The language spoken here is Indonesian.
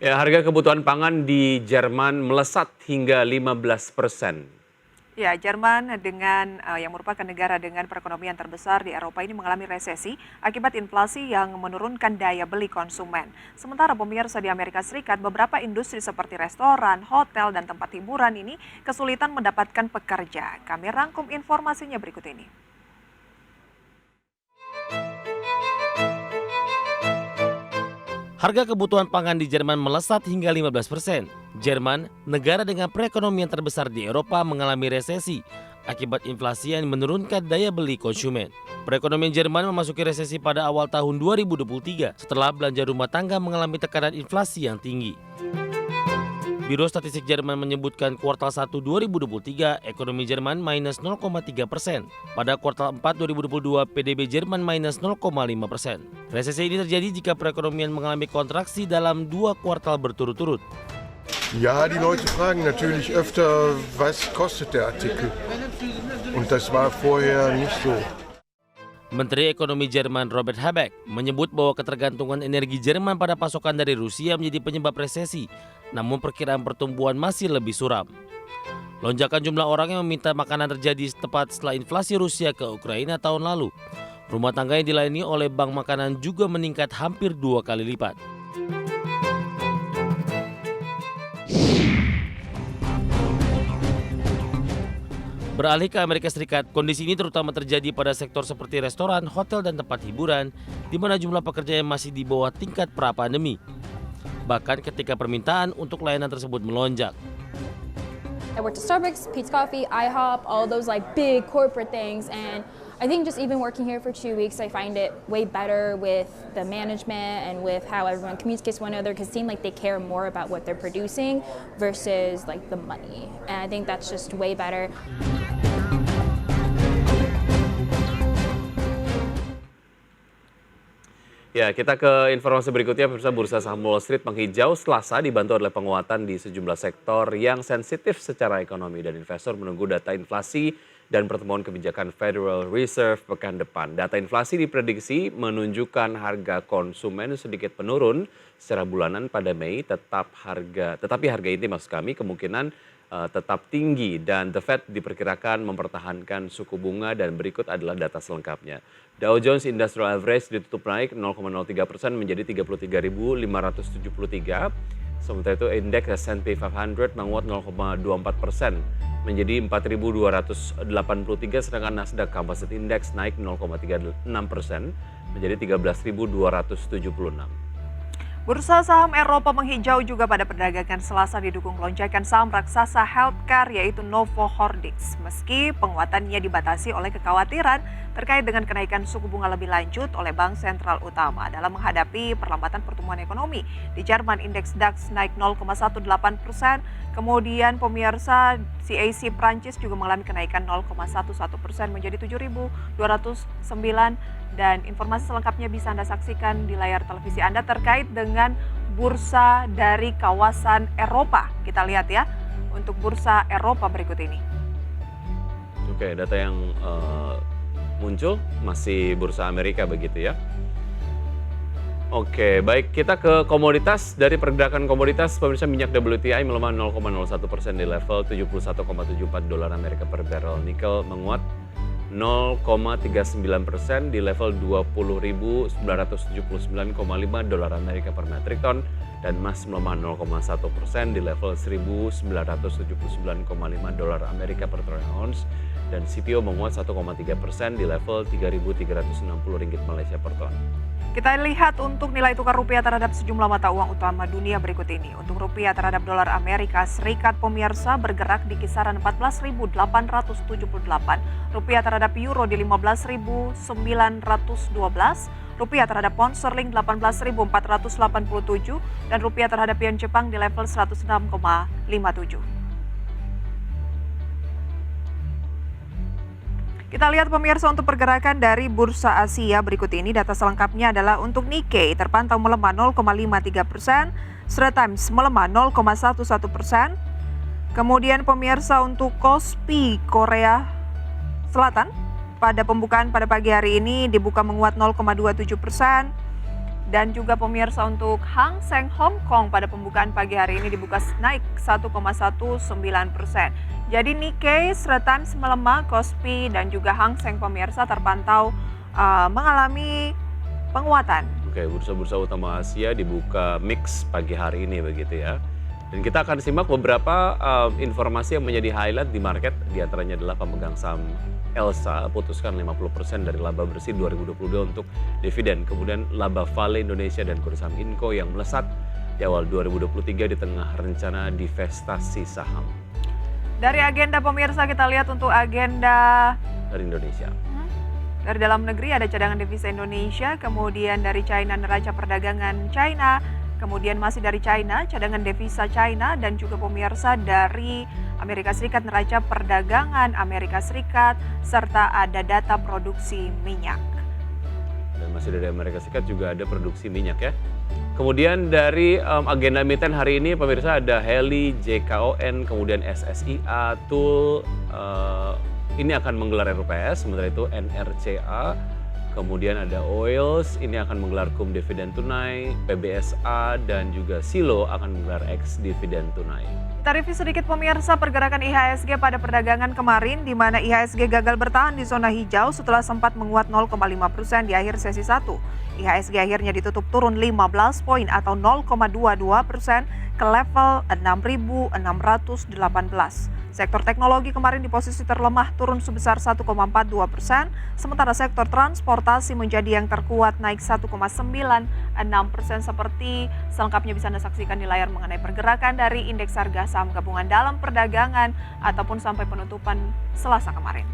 Ya, harga kebutuhan pangan di Jerman melesat hingga 15%. Ya, Jerman yang merupakan negara dengan perekonomian terbesar di Eropa ini mengalami resesi akibat inflasi yang menurunkan daya beli konsumen. Sementara pemirsa di Amerika Serikat, beberapa industri seperti restoran, hotel, dan tempat hiburan ini kesulitan mendapatkan pekerja. Kami rangkum informasinya berikut ini. Harga kebutuhan pangan di Jerman melesat hingga 15%. Jerman, negara dengan perekonomian terbesar di Eropa, mengalami resesi akibat inflasi yang menurunkan daya beli konsumen. Perekonomian Jerman memasuki resesi pada awal tahun 2023 setelah belanja rumah tangga mengalami tekanan inflasi yang tinggi. Biro Statistik Jerman menyebutkan kuartal 1 2023 ekonomi Jerman minus 0,3%. Pada kuartal 4 2022 PDB Jerman minus 0,5%. Resesi ini terjadi jika perekonomian mengalami kontraksi dalam 2 kuartal berturut-turut. Ja, die Leute fragen natürlich öfter, was kostet der Artikel? Und das war vorher nicht so. Menteri Ekonomi Jerman Robert Habeck menyebut bahwa ketergantungan energi Jerman pada pasokan dari Rusia menjadi penyebab resesi, namun perkiraan pertumbuhan masih lebih suram. Lonjakan jumlah orang yang meminta makanan terjadi tepat setelah invasi Rusia ke Ukraina tahun lalu. Rumah tangga yang dilayani oleh bank makanan juga meningkat hampir 2 kali lipat. Beralih ke Amerika Serikat, kondisi ini terutama terjadi pada sektor seperti restoran, hotel, dan tempat hiburan, di mana jumlah pekerja masih di bawah tingkat pra-pandemi. Bahkan ketika permintaan untuk layanan tersebut melonjak. I worked at Starbucks, Pete's Coffee, IHOP, all those like big corporate things, and I think just even working here for 2 weeks, I find it way better with the management and with how everyone communicates with one another, because it seems like they care more about what they're producing versus like the money, and I think that's just way better. Ya, kita ke informasi berikutnya. Pemirsa, Bursa Saham Wall Street menghijau Selasa dibantu oleh penguatan di sejumlah sektor yang sensitif secara ekonomi dan investor menunggu data inflasi dan pertemuan kebijakan Federal Reserve pekan depan. Data inflasi diprediksi menunjukkan harga konsumen sedikit menurun secara bulanan pada Mei, tetapi harga inti maksud kami kemungkinan tetap tinggi dan The Fed diperkirakan mempertahankan suku bunga, dan berikut adalah data selengkapnya. Dow Jones Industrial Average ditutup naik 0,03% menjadi 33.573. Sementara itu indeks S&P 500 menguat 0,24% menjadi 4.283, sedangkan Nasdaq Composite Index naik 0,36% menjadi 13.276. Bursa saham Eropa menghijau juga pada perdagangan Selasa didukung lonjakan saham raksasa healthcare yaitu Novo Nordisk. Meski penguatannya dibatasi oleh kekhawatiran terkait dengan kenaikan suku bunga lebih lanjut oleh bank sentral utama dalam menghadapi perlambatan pertumbuhan ekonomi. Di Jerman, indeks DAX naik 0,18%. Kemudian pemirsa CAC Prancis juga mengalami kenaikan 0,11% menjadi 7.209. Dan informasi selengkapnya bisa Anda saksikan di layar televisi Anda terkait dengan bursa dari kawasan Eropa. Kita lihat ya untuk bursa Eropa berikut ini. Oke, data yang muncul masih bursa Amerika begitu ya. Oke, baik, kita ke komoditas. Dari pergerakan komoditas, pemirsa, minyak WTI melemah 0,01% di level 71,74 dolar Amerika per barrel. Nikel menguat 0,39% di level 20.979,5 dolar Amerika per metrik ton, dan emas melemah 0,1% di level 1.979,5 dolar Amerika per troy ounce, dan CPO menguat 1,3% di level 3.360 ringgit Malaysia per ton. Kita lihat untuk nilai tukar rupiah terhadap sejumlah mata uang utama dunia berikut ini. Untuk rupiah terhadap dolar Amerika Serikat, pemirsa, bergerak di kisaran 14.878. Rupiah terhadap euro di 15.912. Rupiah terhadap pound sterling 18.487. Dan rupiah terhadap yen Jepang di level 106,57. Kita lihat pemirsa untuk pergerakan dari bursa Asia berikut ini. Data selengkapnya adalah untuk Nikkei terpantau melemah 0,53%, Straits Times melemah 0,11%. Kemudian pemirsa untuk Kospi Korea Selatan pada pembukaan pada pagi hari ini dibuka menguat 0,27%. Dan juga pemirsa untuk Hang Seng Hong Kong pada pembukaan pagi hari ini dibuka naik 1,19%. Jadi Nikkei, Straits Times melemah, Kospi dan juga Hang Seng pemirsa terpantau mengalami penguatan. Oke, bursa-bursa utama Asia dibuka mix pagi hari ini begitu ya. Dan kita akan simak beberapa informasi yang menjadi highlight di market. Di antaranya adalah pemegang saham Elsa putuskan 50% dari laba bersih 2022 untuk dividen. Kemudian laba Vale Indonesia dan kurs saham Inco yang melesat di awal 2023 di tengah rencana divestasi saham. Dari agenda pemirsa kita lihat untuk agenda Dari Indonesia. dari dalam negeri ada cadangan devisa Indonesia, kemudian dari China neraca perdagangan China, kemudian masih dari China cadangan devisa China dan juga pemirsa dari Amerika Serikat neraca perdagangan Amerika Serikat serta ada data produksi minyak. Dan masih dari Amerika Serikat juga ada produksi minyak ya. Kemudian dari agenda emiten hari ini pemirsa ada Heli, JKON, kemudian SSIA, TUL, ini akan menggelar RUPS, sementara itu NRCA, kemudian ada Oils, ini akan menggelar cum dividen tunai, PBSA dan juga Silo akan menggelar ex dividen tunai. Kita review sedikit pemirsa pergerakan IHSG pada perdagangan kemarin di mana IHSG gagal bertahan di zona hijau setelah sempat menguat 0,5% di akhir sesi 1. IHSG akhirnya ditutup turun 15 poin atau 0,22% ke level 6.618. Sektor teknologi kemarin di posisi terlemah turun sebesar 1,42%, sementara sektor transportasi menjadi yang terkuat naik 1,96%. Seperti selengkapnya bisa Anda saksikan di layar mengenai pergerakan dari indeks harga saham gabungan dalam perdagangan ataupun sampai penutupan Selasa kemarin.